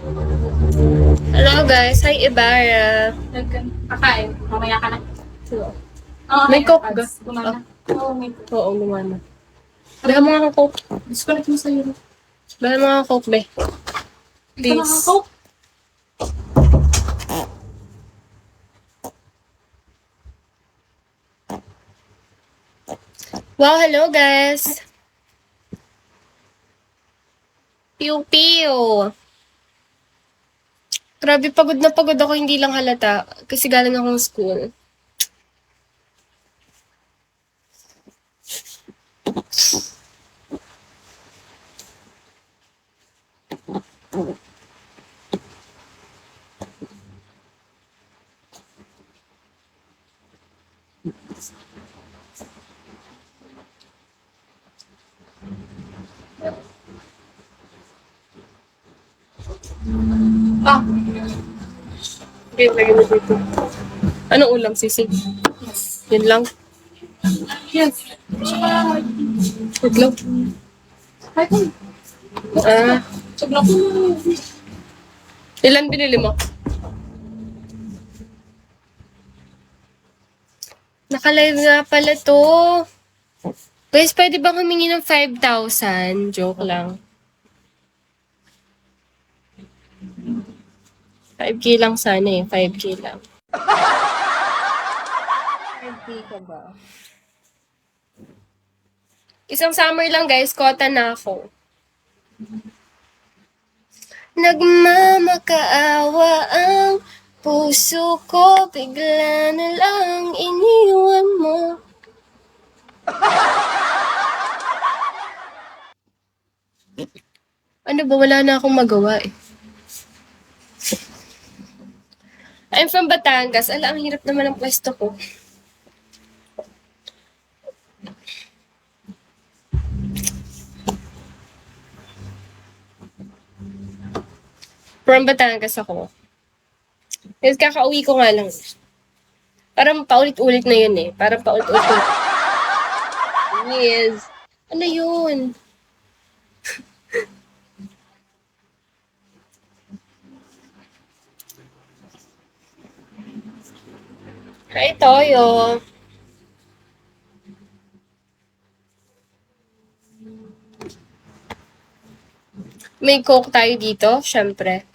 Hello guys, hi Ibarra. Kakain. Mamaya ka na. May coke ga? Gumana. Oo, may coke. Oo, lumana. Dahil mga coke. Disconnect mo sa'yo. Dahil mga coke, be. Ito na Please. ang coke. Wow, hello guys. Piu piu. Grabe, pagod na pagod ako, hindi lang halata. Kasi galing akong school. Ah, Okay, lagyan mo dito. Anong ulam, sisig? Yun lang. yes. Tsaka, Itlog. ay kung, Ah, sobrang ilan binili mo? Naka-live nga pala to. Guys, pwede bang humingi ng 5,000? Joke lang. 5K lang sana eh. 5K lang. 5K ka ba? Isang summer lang guys, kota na ako. Nagmamakaawa ang puso ko, bigla na lang iniwan mo. Ano ba, wala na akong magawa eh. I'm from Batangas. Ala, ang hirap naman ang pwesto ko. From Batangas ako. Kasi kakauwi ko nga lang. Parang paulit-ulit na yun eh. Parang paulit-ulit. Yes. Ano yun? Hi, Toyo. May coke tayo dito, syempre.